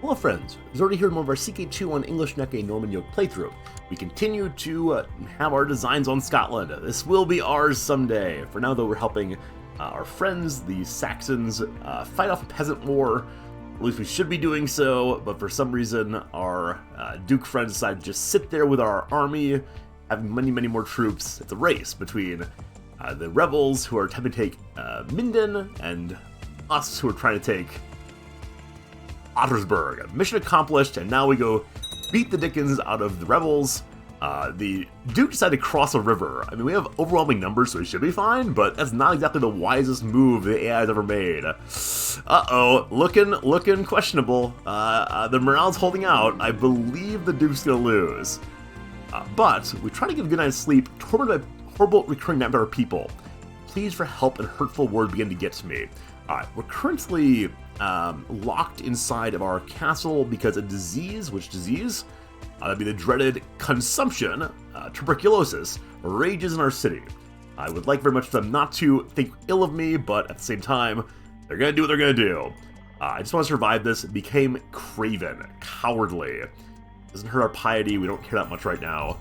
Hello friends, it's already here in one of our CK2 on English Neck, a Norman Yoke playthrough. We continue to have our designs on Scotland. This will be ours someday. For now though, we're helping our friends, the Saxons, fight off a peasant war. At least we should be doing so, but for some reason our Duke friends decided to just sit there with our army, having many more troops. It's a race between the rebels who are attempting to take Minden and us who are trying to take Ottersburg. Mission accomplished, and now we go beat the dickens out of the rebels. The Duke decided to cross a river. I mean, we have overwhelming numbers, so we should be fine, but that's not exactly the wisest move the AI has ever made. Uh-oh, looking questionable. The morale's holding out. I believe the Duke's gonna lose. But we try to get a good night's sleep, tormented by horrible recurring nightmare people. Pleas for help and hurtful word begin to get to me. Alright, we're currently locked inside of our castle because a disease, which disease? That'd be the dreaded consumption, tuberculosis, rages in our city. I would like very much for them not to think ill of me, but at the same time, they're gonna do what they're gonna do. I just want to survive this. It became craven, cowardly. Doesn't hurt our piety, we don't care that much right now.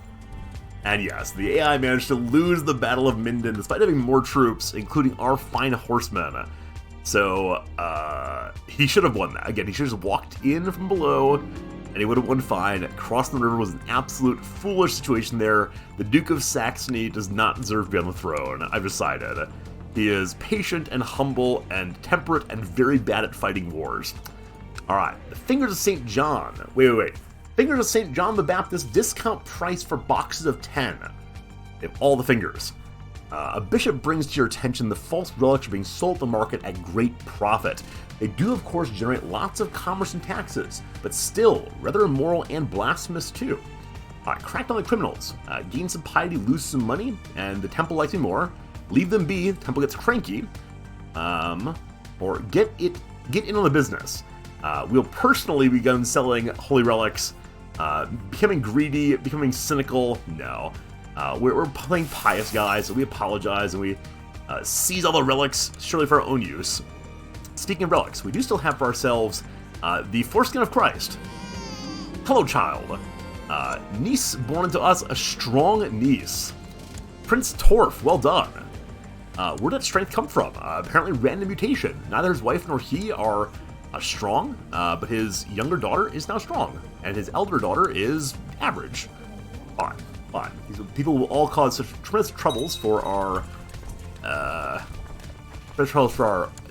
And yes, the AI managed to lose the Battle of Minden despite having more troops, including our fine horsemen. So, he should have won that. Again, he should have just walked in from below, and he would have won fine. Crossing the river was an absolute foolish situation there. The Duke of Saxony does not deserve to be on the throne, I've decided. He is patient and humble and temperate and very bad at fighting wars. Alright, the Fingers of St. John. Wait. Fingers of St. John the Baptist, discount price for boxes of 10. They have all the fingers. A bishop brings to your attention the false relics are being sold at the market at great profit. They do, of course, generate lots of commerce and taxes, but still rather immoral and blasphemous too. Crack down the criminals, gain some piety, lose some money, and the temple likes me more. Leave them be, the temple gets cranky, or get in on the business. We'll personally begin selling holy relics, becoming greedy, becoming cynical. No. We're playing pious guys, so we apologize and we seize all the relics, surely for our own use. Speaking of relics, we do still have for ourselves the foreskin of Christ. Hello, child. Niece born into us, a strong niece. Prince Torf, well done. Where'd that strength come from? Apparently random mutation. Neither his wife nor he are strong, but his younger daughter is now strong, and his elder daughter is average. Fine. These people will all cause such tremendous troubles for our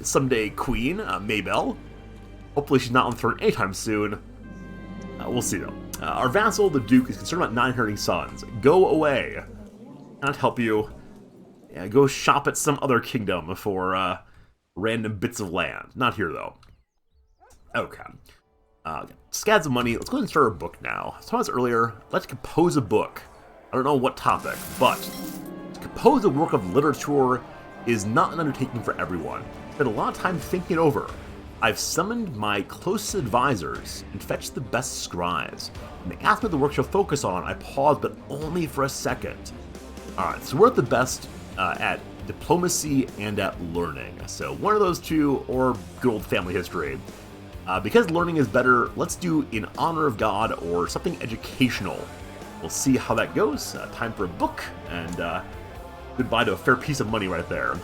someday queen, Maybelle. Hopefully she's not on the throne anytime soon. We'll see though. Our vassal, the Duke, is concerned about not inheriting sons. Go away. Cannot help you. Yeah, go shop at some other kingdom for random bits of land. Not here though. Okay. Scads of money. Let's go ahead and start our book now. As I was earlier, let's compose a book. I don't know what topic, but to compose a work of literature is not an undertaking for everyone. I spent a lot of time thinking it over. I've summoned my closest advisors and fetched the best scribes. When they asked me what the work shall focus on, I paused, but only for a second. Alright, so we're at the best at diplomacy and at learning. So one of those two, or good old family history. Because learning is better, let's do in honor of God or something educational. We'll see how that goes. Time for a book, and goodbye to a fair piece of money right there.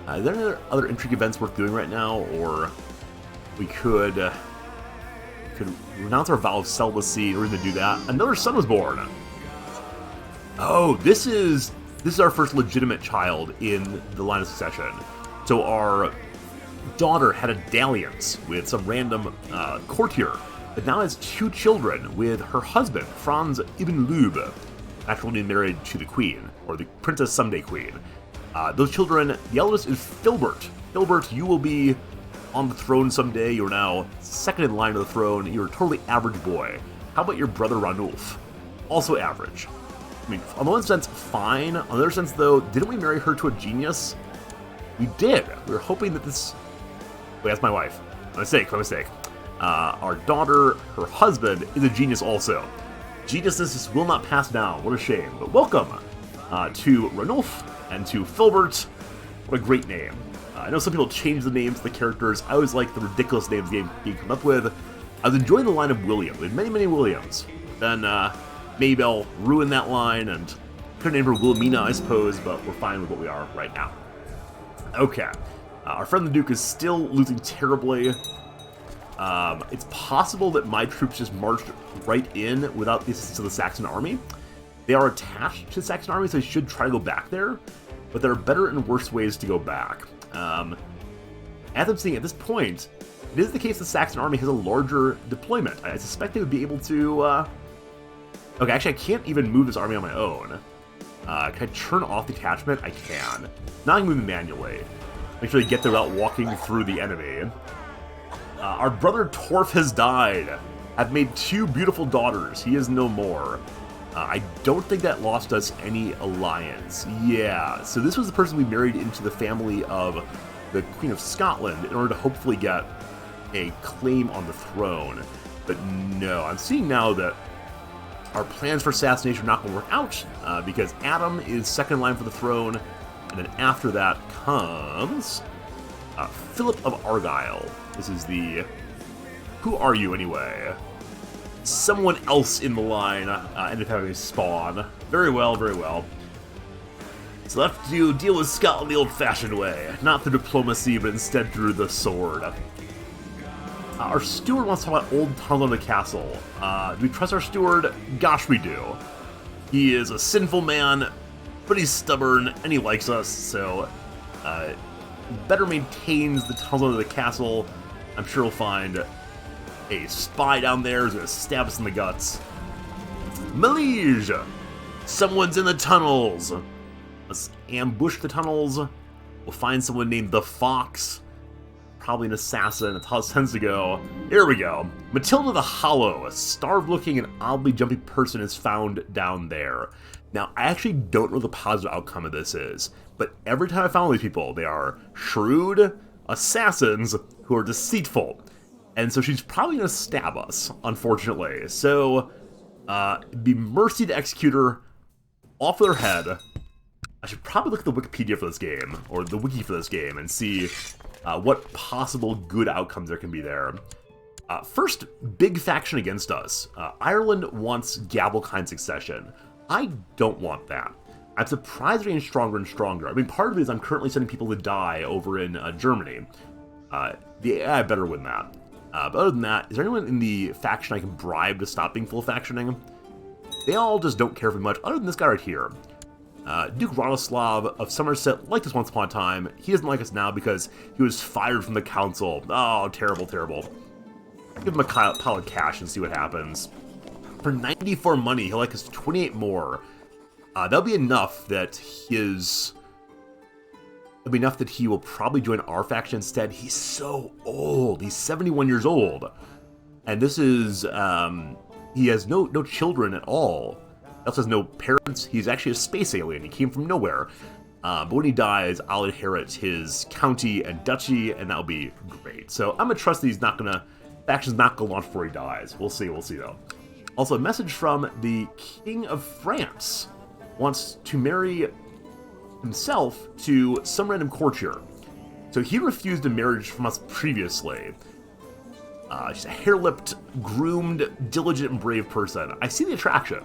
Are there any other intrigue events worth doing right now, or we could renounce our vow of celibacy or even do that? Another son was born. Oh, this is our first legitimate child in the line of succession. So our daughter had a dalliance with some random courtier, but now has 2 children with her husband, Franz Ibn Lube, actually married to the queen, or the princess someday queen. Those children, the eldest is Filbert. Filbert, you will be on the throne someday. You're now second in line to the throne. You're a totally average boy. How about your brother Ranulf? Also average. I mean, on the one sense, fine. On the other sense, though, didn't we marry her to a genius? We did. We were hoping that this... Wait, that's my wife. My mistake. Our daughter, her husband, is a genius also. Geniuses will not pass down. What a shame. But welcome to Ranulf and to Filbert. What a great name. I know some people change the names of the characters. I always like the ridiculous names the game came up with. I was enjoying the line of William. We had many, many Williams. Then Maybell ruined that line, and couldn't name her Wilhelmina, I suppose, but we're fine with what we are right now. Okay. Our friend the Duke is still losing terribly. It's possible that my troops just marched right in without the assistance of the Saxon army. They are attached to the Saxon army, so they should try to go back there, but there are better and worse ways to go back. As I'm seeing at this point, it is the case the Saxon army has a larger deployment. I suspect they would be able to... Okay, actually I can't even move this army on my own. Can I turn off detachment? I can. Now I can move them manually. Make sure they get there without walking through the enemy. Our brother Torf has died. I've made 2 beautiful daughters. He is no more. I don't think that lost us any alliance. Yeah, so this was the person we married into the family of the Queen of Scotland in order to hopefully get a claim on the throne. But no, I'm seeing now that our plans for assassination are not going to work out because Adam is second in line for the throne, and then after that comes Philip of Argyle. This is the... Who are you anyway? Someone else in the line ended up having a spawn. Very well, very well. So left to deal with Scotland the old-fashioned way. Not through diplomacy, but instead through the sword. Our steward wants to talk about old tunnel in the castle. Do we trust our steward? Gosh, we do. He is a sinful man, but he's stubborn, and he likes us, so... better maintains the tunnel under the castle. I'm sure we'll find a spy down there who's going to stab us in the guts. Malaysia! Someone's in the tunnels! Let's ambush the tunnels. We'll find someone named the Fox. Probably an assassin. That's how it tends to go. Here we go. Matilda the Hollow, a starved-looking and oddly jumpy person, is found down there. Now, I actually don't know what the positive outcome of this is, but every time I found these people, they are shrewd assassins who are deceitful. And so she's probably going to stab us, unfortunately. So, be mercy to execute her off with her head. I should probably look at the Wikipedia for this game, or the wiki for this game, and see what possible good outcomes there can be there. First, big faction against us. Ireland wants Gavelkind succession. I don't want that. I'm surprised they're getting stronger and stronger. I mean, part of it is I'm currently sending people to die over in Germany. The AI better win that. But other than that, is there anyone in the faction I can bribe to stop being full factioning? They all just don't care very much, other than this guy right here. Duke Radoslav of Somerset liked us once upon a time. He doesn't like us now because he was fired from the council. Oh, terrible, terrible. Give him a pile of cash and see what happens. For 94 money, he'll like us 28 more. That'll be enough that his... It'll be enough that he will probably join our faction instead. He's so old. He's 71 years old. And this is... he has no children at all. He also has no parents. He's actually a space alien. He came from nowhere. But when he dies, I'll inherit his county and duchy, and that'll be great. So I'm going to trust that he's not going to... Faction's not going to launch before he dies. We'll see though. Also, a message from the King of France. Wants to marry himself to some random courtier. So he refused a marriage from us previously. She's a hair-lipped, groomed, diligent, and brave person. I see the attraction.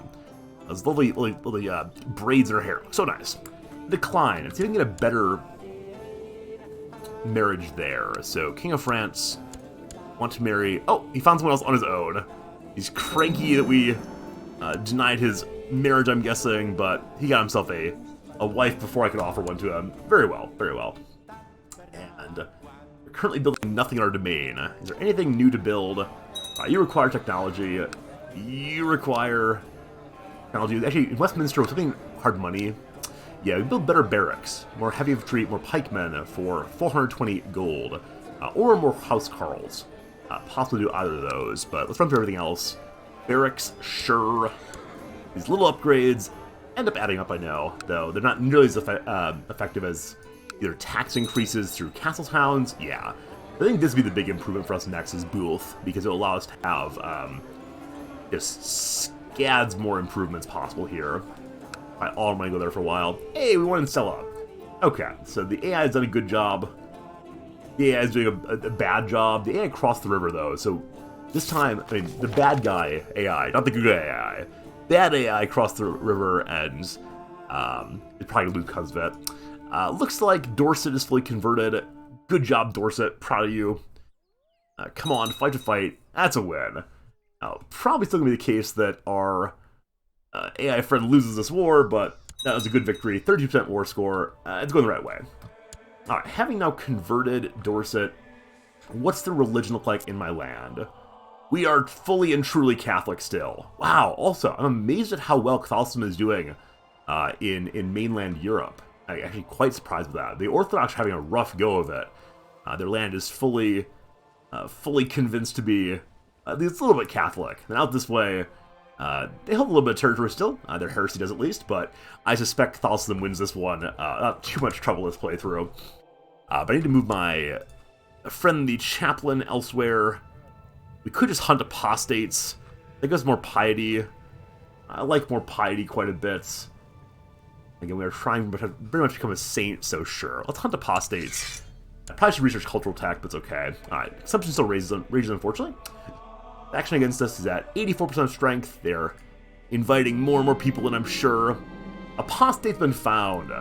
Those lovely braids in her hair. So nice. Decline. And see if we can get a better marriage there. So, King of France want to marry... Oh, he found someone else on his own. He's cranky that we denied his marriage, I'm guessing, but he got himself a wife before I could offer one to him. Very well, very well. And we're currently building nothing in our domain. Is there anything new to build? You require technology. You require technology. Actually, in Westminster, with something hard money, yeah, we build better barracks, more heavy infantry, more pikemen for 420 gold, or more housecarls. Possibly do either of those, but let's run through everything else. Barracks, sure. These little upgrades end up adding up, I know, though they're not nearly as effective as either tax increases through castle towns. Yeah, I think this would be the big improvement for us next is Booth, because it will allow us to have just scads more improvements possible here. I all want to go there for a while. Hey, we want to sell up. Okay, so the AI has done a good job. The AI is doing a bad job. The AI crossed the river, though, so This time, I mean, the bad guy AI, not the good AI. Bad AI crossed the river and it's probably gonna lose because of it. Looks like Dorset is fully converted. Good job, Dorset. Proud of you. Come on, fight to fight. That's a win. Probably still gonna be the case that our AI friend loses this war, but that was a good victory. 30% war score. It's going the right way. Alright, having now converted Dorset, what's the religion look like in my land? We are fully and truly Catholic still. Wow, also, I'm amazed at how well Catholicism is doing in mainland Europe. I'm actually quite surprised with that. The Orthodox are having a rough go of it. Their land is fully convinced to be at least a little bit Catholic. And out this way, they hold a little bit of territory still. Their heresy does at least, but I suspect Catholicism wins this one. Not too much trouble this playthrough. But I need to move my friend, the chaplain, elsewhere. We could just hunt apostates. I think there's more piety. I like more piety quite a bit. Again, we are trying to pretty much become a saint, so sure. Let's hunt apostates. I probably should research cultural tech, but it's okay. Alright, consumption still rages, unfortunately. The action against us is at 84% strength. They're inviting more and more people in, I'm sure. Apostate's been found.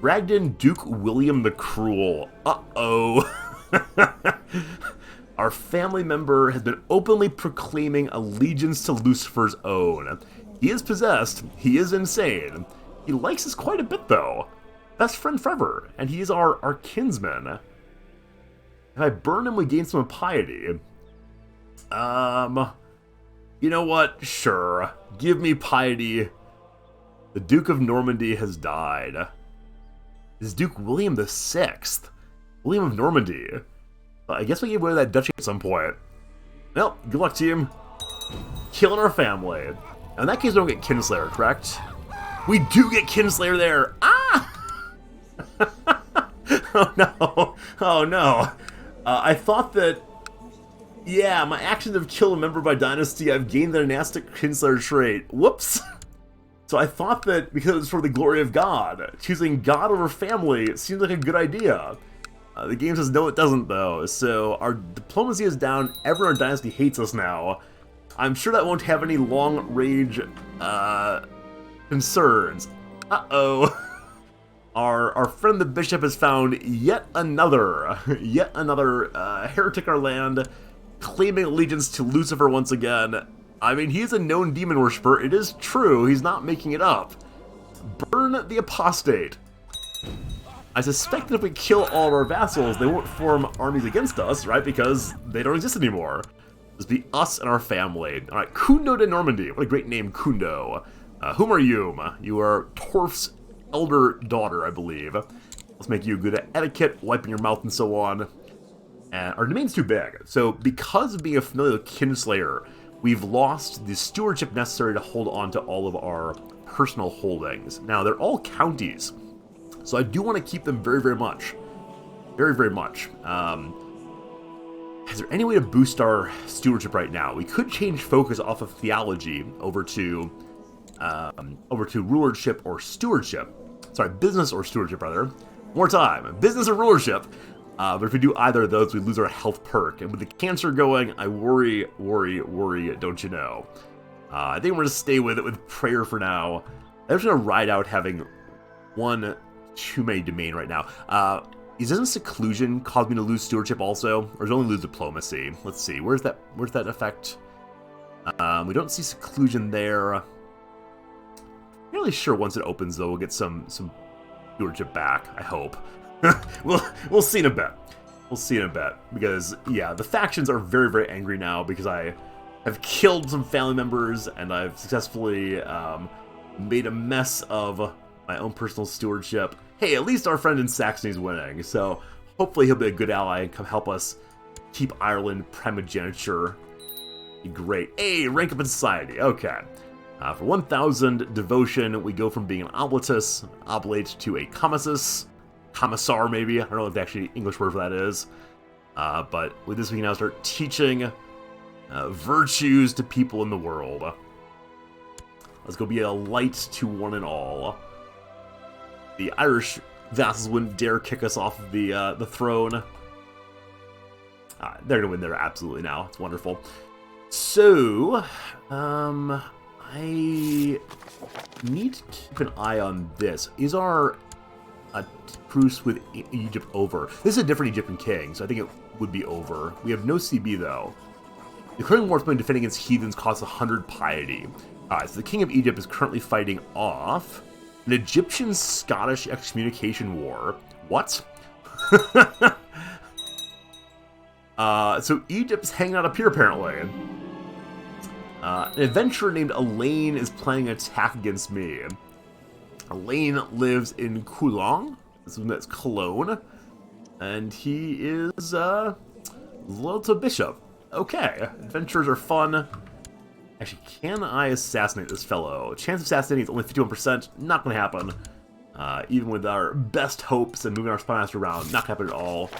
Bragdon Duke William the Cruel. Uh-oh. Our family member has been openly proclaiming allegiance to Lucifer's own. He is possessed. He is insane. He likes us quite a bit, though. Best friend forever, and he is our kinsman. If I burn him, we gain some piety. You know what? Sure. Give me piety. The Duke of Normandy has died. This is Duke William VI. William of Normandy. I guess we gave away that duchy at some point. Well, good luck, team. Killing our family. Now, in that case, we don't get Kinslayer, correct? We do get Kinslayer there! Ah! Oh no. Oh no. I thought that... Yeah, my actions have killed a member of my dynasty. I've gained the dynastic Kinslayer trait. Whoops. So I thought that because it's for the glory of God, choosing God over family seems like a good idea. The game says no, it doesn't, though. So our diplomacy is down. Everyone in our dynasty hates us now. I'm sure that won't have any long-range concerns. Uh-oh. Our friend the bishop has found yet another heretic in our land, claiming allegiance to Lucifer once again. I mean, he's a known demon worshiper. It is true. He's not making it up. Burn the apostate. I suspect that if we kill all of our vassals, they won't form armies against us, right? Because they don't exist anymore. It'll be us and our family. All right, Kundo de Normandy. What a great name, Kundo. Whom are you? You are Torf's elder daughter, I believe. Let's make you good at etiquette, wiping your mouth and so on. And our domain's too big. So because of being a familial Kinslayer, we've lost the stewardship necessary to hold on to all of our personal holdings. Now, they're all counties. So I do want to keep them very, very much. Very, very much. Is there any way to boost our stewardship right now? We could change focus off of theology over to rulership or stewardship. Sorry, business or stewardship, rather. More time. Business or rulership. But if we do either of those, we lose our health perk. And with the cancer going, I worry, don't you know? I think we're going to stay with it with prayer for now. I'm just going to ride out having one too many domain right now. Doesn't seclusion cause me to lose stewardship also? Or does it only lose diplomacy? Let's see. Where's that effect? We don't see seclusion there. Not really sure once it opens, though, we'll get some stewardship back, I hope. We'll see in a bit. We'll see in a bit. Because, yeah, the factions are very, very angry now because I have killed some family members and I've successfully made a mess of my own personal stewardship. Hey, at least our friend in Saxony's winning, so hopefully he'll be a good ally and come help us keep Ireland primogeniture. Be great. Hey, rank up in society. Okay. For 1,000 devotion, we go from being an oblatus, oblate, to a commissus. Commissar, maybe. I don't know what the actual English word for that is. But with this, we can now start teaching virtues to people in the world. Let's go be a light to one and all. The Irish vassals wouldn't dare kick us off of the throne. They're going to win there, absolutely, now. It's wonderful. So, I need to keep an eye on this. Is our truce with Egypt over? This is a different Egyptian king, so I think it would be over. We have no CB, though. Declaring war when defending against heathens costs 100 piety. Alright, so the king of Egypt is currently fighting off an Egyptian-Scottish excommunication war. What? So Egypt's hanging out up here, apparently. An adventurer named Elaine is planning an attack against me. Elaine lives in Coulon. That's Cologne. And he is, loyal to Bishop. Okay, adventures are fun. Actually, can I assassinate this fellow? Chance of assassinating is only 51%. Not gonna happen. Even with our best hopes and moving our spymaster around, not gonna happen at all.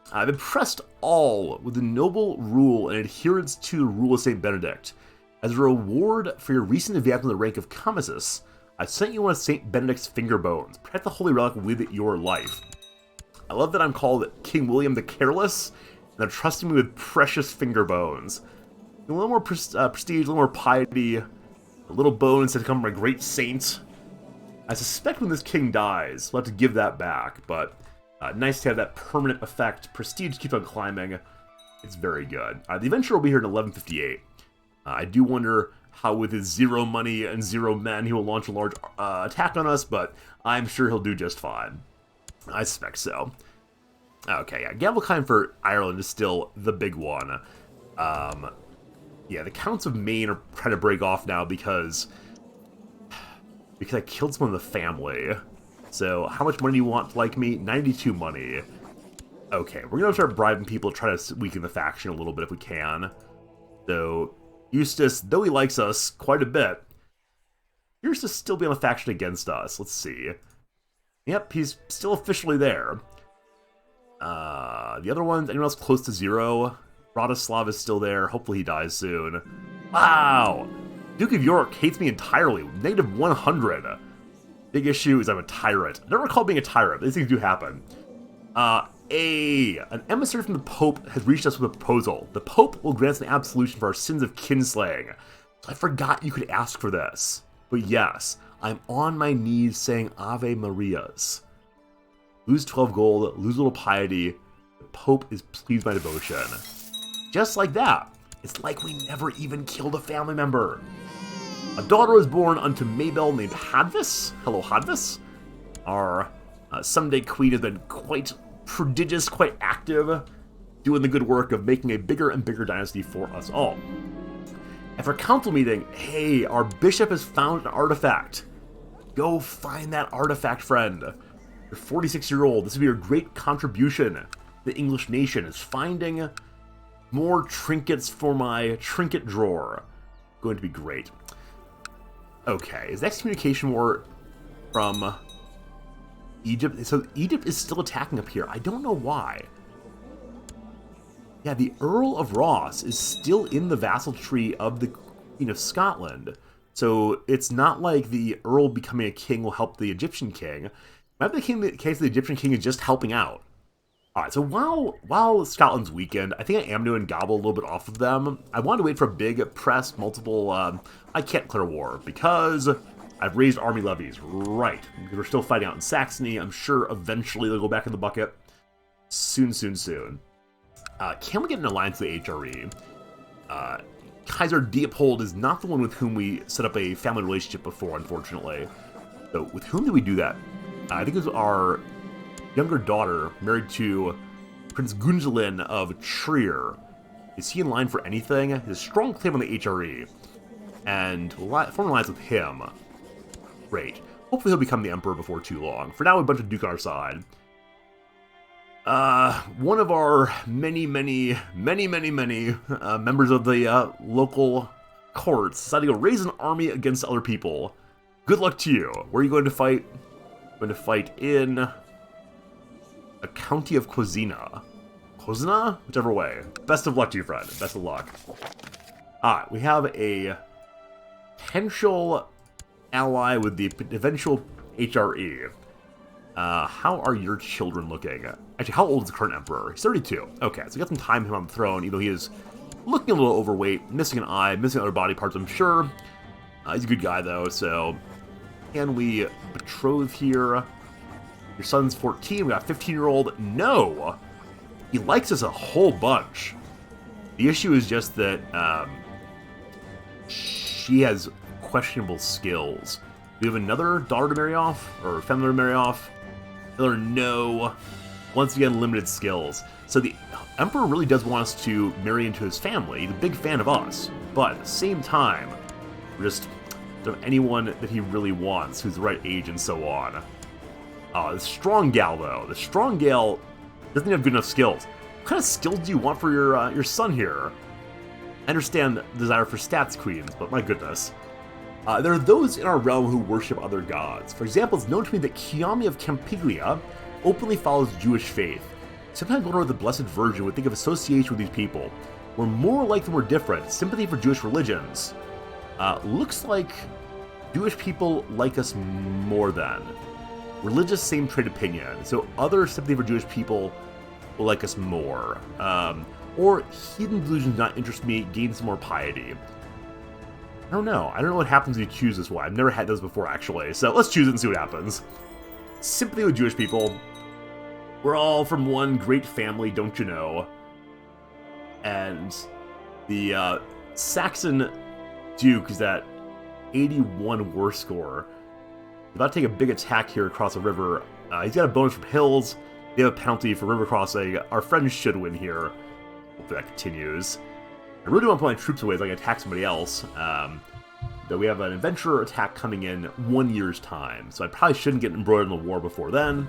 I've impressed all with the noble rule and adherence to the rule of St. Benedict. As a reward for your recent advancement to the rank of commissus, I sent you one of St. Benedict's finger bones. Protect the holy relic with your life. I love that I'm called King William the Careless, and they're trusting me with precious finger bones. A little more prestige, a little more piety, a little bonus to come from a great saint. I suspect when this king dies, we'll have to give that back, but nice to have that permanent effect. Prestige keeps on climbing. It's very good. The adventurer will be here in 1158. I do wonder how with his 0 money and 0 men he will launch a large attack on us, but I'm sure he'll do just fine. I suspect so. Okay, yeah, Gavelkind for Ireland is still the big one. Yeah, the Counts of Maine are trying to break off now because I killed someone in the family. So, how much money do you want to like me? 92 money. Okay, we're gonna start bribing people to try to weaken the faction a little bit if we can. So, Eustace, though he likes us quite a bit, appears to still be on a faction against us. Let's see. Yep, he's still officially there. The other ones, anyone else close to 0? Radislav is still there. Hopefully he dies soon. Wow! Duke of York hates me entirely. Negative 100. Big issue is I'm a tyrant. I don't recall being a tyrant, but these things do happen. An emissary from the Pope has reached us with a proposal. The Pope will grant us an absolution for our sins of kinslaying. So I forgot you could ask for this. But yes, I'm on my knees saying Ave Marias. Lose 12 gold, lose a little piety. The Pope is pleased by devotion. Just like that. It's like we never even killed a family member. A daughter was born unto Mabel named Hadvis. Hello, Hadvis. Our someday queen has been quite prodigious, quite active, doing the good work of making a bigger and bigger dynasty for us all. After a council meeting, hey, our bishop has found an artifact. Go find that artifact, friend. You're 46-year-old. This would be your great contribution. The English nation is finding more trinkets for my trinket drawer. Going to be great. Okay, is the excommunication war from Egypt? So Egypt is still attacking up here. I don't know why. Yeah, the Earl of Ross is still in the vassal tree of the Queen of Scotland. So it's not like the Earl becoming a king will help the Egyptian king. Might be the case the Egyptian king is just helping out. Alright, so while Scotland's weakened, I think I am doing gobble a little bit off of them. I wanted to wait for a big press, multiple, I can't declare war, because I've raised army levies, right. We're still fighting out in Saxony. I'm sure eventually they'll go back in the bucket. Soon. Can we get an alliance with the HRE? Kaiser Diepold is not the one with whom we set up a family relationship before, unfortunately. So with whom did we do that? I think it was our younger daughter married to Prince Gunjalin of Trier. Is he in line for anything? His strong claim on the HRE. And we'll form an alliance with him. Great. Hopefully he'll become the emperor before too long. For now, we have a bunch of Duke on our side. One of our many members of the local courts decided to go raise an army against other people. Good luck to you. Where are you going to fight? I'm going to fight in a county of Cozina. Cozina? Whichever way. Best of luck to you, friend. Best of luck. We have a potential ally with the eventual HRE. How are your children looking? Actually, how old is the current emperor? He's 32. Okay, so we got some time him on the throne, even though he is looking a little overweight, missing an eye, missing other body parts, I'm sure. He's a good guy, though, so... Can we betroth here? Your son's 14, we got a 15-year-old. No! He likes us a whole bunch. The issue is just that, she has questionable skills. We have another daughter to marry off, or family to marry off. Another no. Once again, limited skills. So the Emperor really does want us to marry into his family. He's a big fan of us. But at the same time, we just don't have anyone that he really wants who's the right age and so on. The Strong Gal, though. The Strong Gal doesn't have good enough skills. What kind of skills do you want for your son here? I understand the desire for stats queens, but my goodness. There are those in our realm who worship other gods. For example, it's known to me that Kiami of Campiglia openly follows Jewish faith. Sometimes I wonder what the Blessed Virgin would think of association with these people. We're more alike than we're different. Sympathy for Jewish religions. Looks like Jewish people like us more than. Religious, same trade opinion. So other sympathy for Jewish people will like us more. Or heathen delusions do not interest me, gain some more piety. I don't know. I don't know what happens when you choose this one. I've never had those before, actually. So let's choose it and see what happens. Sympathy with Jewish people. We're all from one great family, don't you know? And the Saxon Duke is at 81 war score. He's about to take a big attack here across the river. He's got a bonus from hills. They have a penalty for river crossing. Our friends should win here. Hopefully that continues. I really don't want to put my troops away so I can attack somebody else. Though we have an adventurer attack coming in 1 year's time. So I probably shouldn't get embroidered in the war before then.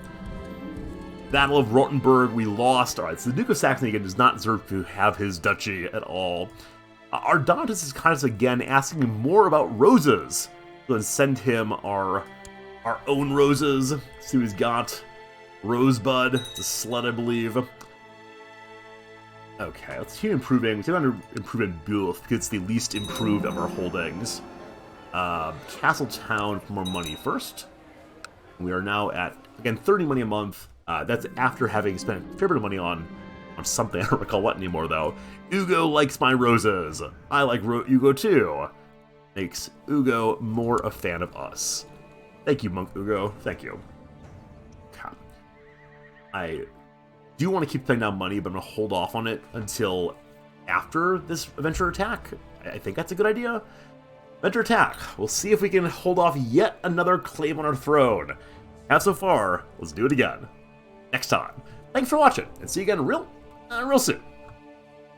Battle of Rothenburg, we lost. Alright, so the Duke of Saxony again does not deserve to have his duchy at all. Our Dantas is kind of again asking me more about roses. So then send him our own roses. See what he's got. Rosebud, the slut, I believe. Okay, let's keep improving. We still want to improve in Buth because it's the least improved of our holdings. Castle Town for more money first. We are now at, again, 30 money a month. That's after having spent a fair bit of money on something. I don't recall what anymore, though. Ugo likes my roses. I like Ugo, too. Makes Ugo more a fan of us. Thank you, Monk Ugo. Thank you. Okay. I do want to keep playing down money, but I'm going to hold off on it until after this adventure attack. I think that's a good idea. Adventure attack. We'll see if we can hold off yet another claim on our throne. Have so far. Let's do it again next time. Thanks for watching, and see you again real soon.